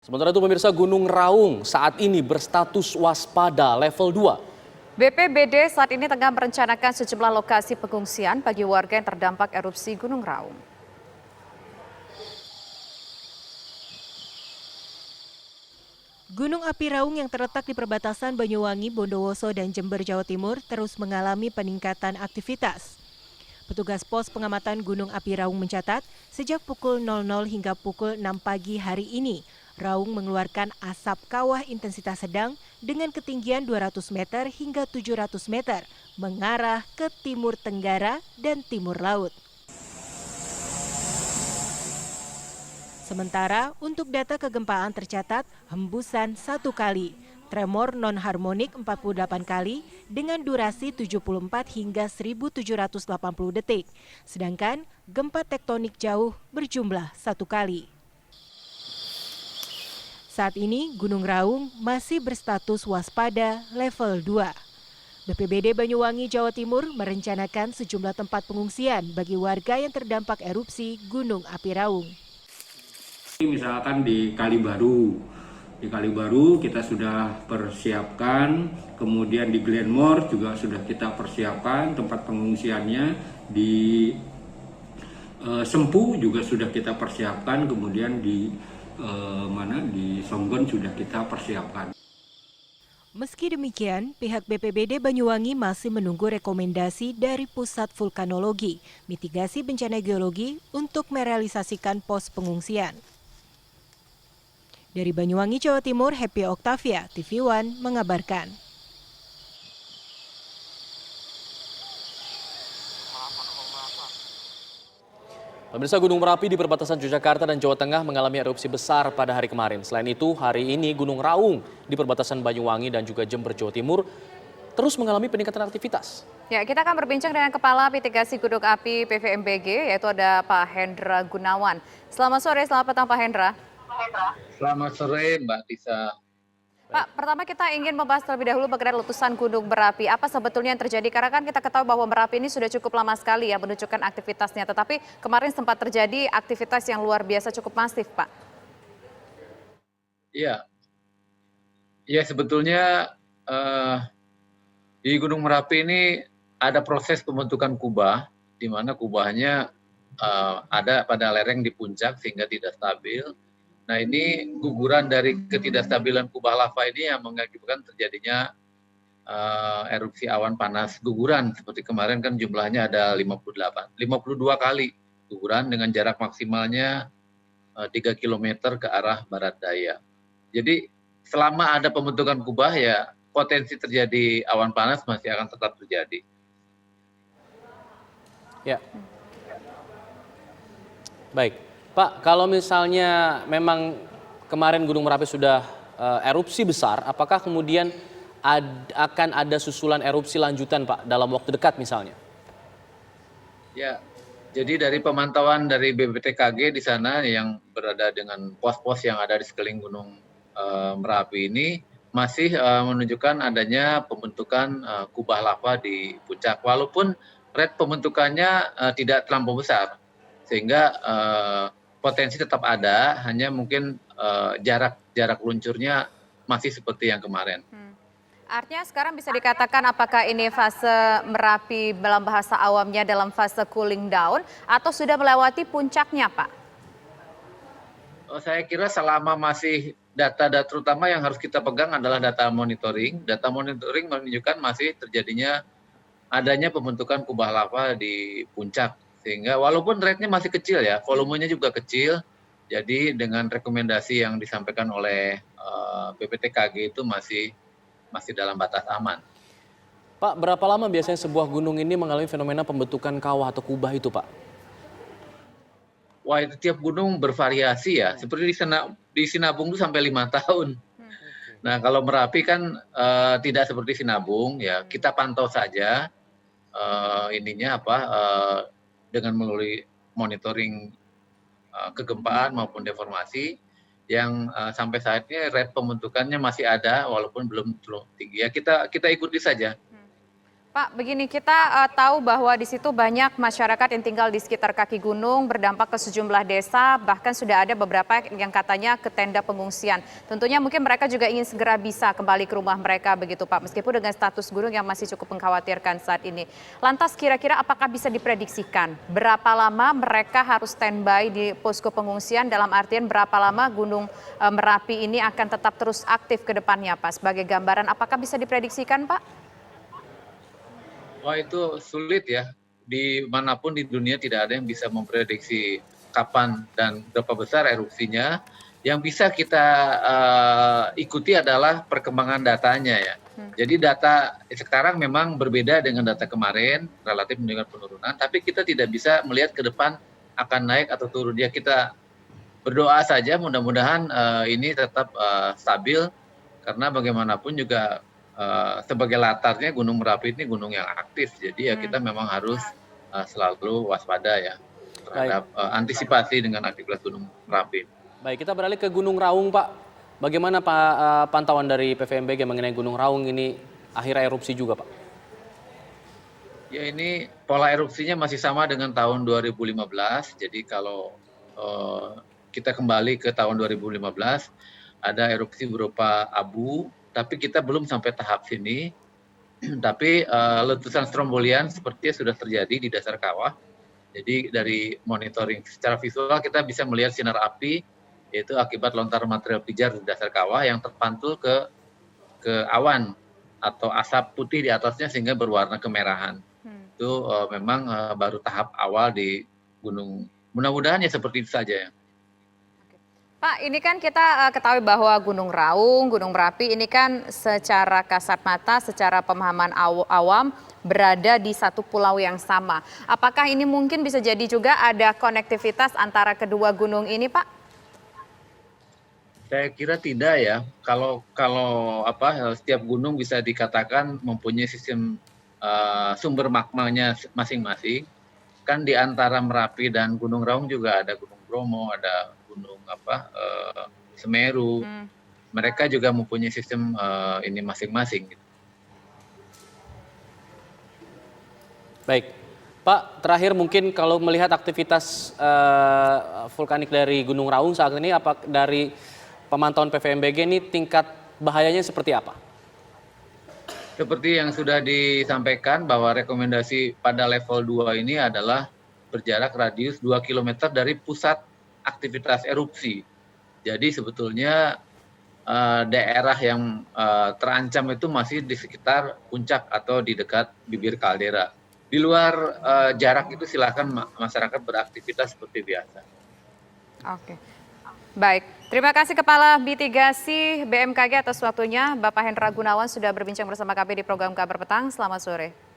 Sementara itu pemirsa, Gunung Raung saat ini berstatus waspada level 2. BPBD saat ini tengah merencanakan sejumlah lokasi pengungsian bagi warga yang terdampak erupsi Gunung Raung. Gunung api Raung yang terletak di perbatasan Banyuwangi, Bondowoso, dan Jember, Jawa Timur terus mengalami peningkatan aktivitas. Petugas pos pengamatan Gunung api Raung mencatat, sejak pukul 00 hingga pukul 6 pagi hari ini, Raung mengeluarkan asap kawah intensitas sedang dengan ketinggian 200 meter hingga 700 meter, mengarah ke timur tenggara dan timur laut. Sementara untuk data kegempaan tercatat hembusan 1 kali, tremor non-harmonik 48 kali dengan durasi 74 hingga 1780 detik, sedangkan gempa tektonik jauh berjumlah 1 kali. Saat ini Gunung Raung masih berstatus waspada level 2. BPBD Banyuwangi, Jawa Timur merencanakan sejumlah tempat pengungsian bagi warga yang terdampak erupsi Gunung Api Raung. Misalkan di Kalibaru kita sudah persiapkan, kemudian di Glenmore juga sudah kita persiapkan tempat pengungsiannya, di Sempu juga sudah kita persiapkan, kemudian di Songgon sudah kita persiapkan. Meski demikian, pihak BPBD Banyuwangi masih menunggu rekomendasi dari Pusat Vulkanologi, Mitigasi Bencana Geologi untuk merealisasikan pos pengungsian. Dari Banyuwangi, Jawa Timur, Happy Octavia, TV One mengabarkan. Pemirsa, Gunung Merapi di perbatasan Yogyakarta dan Jawa Tengah mengalami erupsi besar pada hari kemarin. Selain itu, hari ini Gunung Raung di perbatasan Banyuwangi dan juga Jember, Jawa Timur terus mengalami peningkatan aktivitas. Ya, kita akan berbincang dengan Kepala Mitigasi Gunung Api PVMBG, yaitu ada Pak Hendra Gunawan. Selamat sore, selamat petang Pak Hendra. Selamat sore Mbak Tisa. Pak, pertama kita ingin membahas terlebih dahulu mengenai letusan Gunung Merapi. Apa sebetulnya yang terjadi? Karena kan kita ketahui bahwa Merapi ini sudah cukup lama sekali ya menunjukkan aktivitasnya. Tetapi kemarin sempat terjadi aktivitas yang luar biasa cukup masif, Pak. Iya, sebetulnya di Gunung Merapi ini ada proses pembentukan kubah, di mana kubahnya ada pada lereng di puncak sehingga tidak stabil. Nah, ini guguran dari ketidakstabilan kubah lava ini yang mengakibatkan terjadinya erupsi awan panas guguran. Seperti kemarin kan jumlahnya ada 52 kali guguran dengan jarak maksimalnya 3 km ke arah barat daya. Jadi selama ada pembentukan kubah ya potensi terjadi awan panas masih akan tetap terjadi. Ya. Baik. Pak, kalau misalnya memang kemarin Gunung Merapi sudah erupsi besar, apakah kemudian akan ada susulan erupsi lanjutan, Pak, dalam waktu dekat misalnya? Ya, jadi dari pemantauan dari BPTKG di sana yang berada dengan pos-pos yang ada di sekeliling Gunung Merapi ini masih menunjukkan adanya pembentukan kubah lava di puncak. Walaupun rate pembentukannya tidak terlampau besar, sehingga potensi tetap ada, hanya mungkin jarak luncurnya masih seperti yang kemarin. Artinya sekarang bisa dikatakan apakah ini fase Merapi dalam bahasa awamnya dalam fase cooling down atau sudah melewati puncaknya, Pak? Saya kira selama masih data terutama yang harus kita pegang adalah data monitoring. Data monitoring menunjukkan masih terjadinya adanya pembentukan kubah lava di puncak. Sehingga walaupun rate-nya masih kecil ya, volumenya juga kecil, jadi dengan rekomendasi yang disampaikan oleh BPTKG itu masih dalam batas aman. Pak, berapa lama biasanya sebuah gunung ini mengalami fenomena pembentukan kawah atau kubah itu, Pak? Wah, itu tiap gunung bervariasi ya, seperti di Sinabung itu sampai 5 tahun. Nah, kalau Merapi kan tidak seperti Sinabung, ya kita pantau saja dengan melalui monitoring kegempaan maupun deformasi yang sampai saat ini rate pembentukannya masih ada walaupun belum terlalu tinggi. Ya kita ikuti saja. Pak, begini kita tahu bahwa di situ banyak masyarakat yang tinggal di sekitar kaki gunung, berdampak ke sejumlah desa, bahkan sudah ada beberapa yang katanya ke tenda pengungsian. Tentunya mungkin mereka juga ingin segera bisa kembali ke rumah mereka begitu Pak, meskipun dengan status gunung yang masih cukup mengkhawatirkan saat ini. Lantas kira-kira apakah bisa diprediksikan berapa lama mereka harus standby di posko pengungsian, dalam artian berapa lama Gunung Merapi ini akan tetap terus aktif ke depannya Pak? Sebagai gambaran apakah bisa diprediksikan Pak? Wah, itu sulit ya. Dimanapun di dunia tidak ada yang bisa memprediksi kapan dan berapa besar erupsinya. Yang bisa kita ikuti adalah perkembangan datanya ya. Jadi data sekarang memang berbeda dengan data kemarin, relatif dengan penurunan. Tapi kita tidak bisa melihat ke depan akan naik atau turun. Ya kita berdoa saja mudah-mudahan ini tetap stabil. Karena bagaimanapun juga sebagai latarnya Gunung Merapi ini gunung yang aktif, jadi ya kita memang harus selalu waspada ya terhadap antisipasi dengan aktivitas Gunung Merapi. Baik, kita beralih ke Gunung Raung, Pak. Bagaimana Pak pantauan dari PVMBG mengenai Gunung Raung ini akhirnya erupsi juga, Pak? Ya, ini pola erupsinya masih sama dengan tahun 2015. Jadi kalau kita kembali ke tahun 2015, ada erupsi berupa abu, tapi kita belum sampai tahap sini. Tapi letusan strombolian sepertinya sudah terjadi di dasar kawah. Jadi dari monitoring secara visual kita bisa melihat sinar api, yaitu akibat lontaran material pijar di dasar kawah yang terpantul ke awan atau asap putih di atasnya sehingga berwarna kemerahan. Itu memang baru tahap awal di gunung. Mudah-mudahan ya seperti itu saja ya. Pak, ini kan kita ketahui bahwa Gunung Raung, Gunung Merapi ini kan secara kasat mata, secara pemahaman awam berada di satu pulau yang sama. Apakah ini mungkin bisa jadi juga ada konektivitas antara kedua gunung ini, Pak? Saya kira tidak ya. Kalau setiap gunung bisa dikatakan mempunyai sistem sumber magmanya masing-masing. Kan di antara Merapi dan Gunung Raung juga ada Gunung Bromo, ada Gunung Semeru. Mereka juga mempunyai sistem ini masing-masing. Baik, Pak, terakhir mungkin kalau melihat aktivitas vulkanik dari Gunung Raung saat ini, apa dari pemantauan PVMBG ini tingkat bahayanya seperti apa? Seperti yang sudah disampaikan bahwa rekomendasi pada level 2 ini adalah berjarak radius 2 km dari pusat aktivitas erupsi. Jadi sebetulnya daerah yang terancam itu masih di sekitar puncak atau di dekat bibir kaldera. Di luar jarak itu silakan masyarakat beraktivitas seperti biasa. Oke. Baik, terima kasih Kepala Mitigasi BMKG atas waktunya. Bapak Hendra Gunawan sudah berbincang bersama kami di program Kabar Petang. Selamat sore.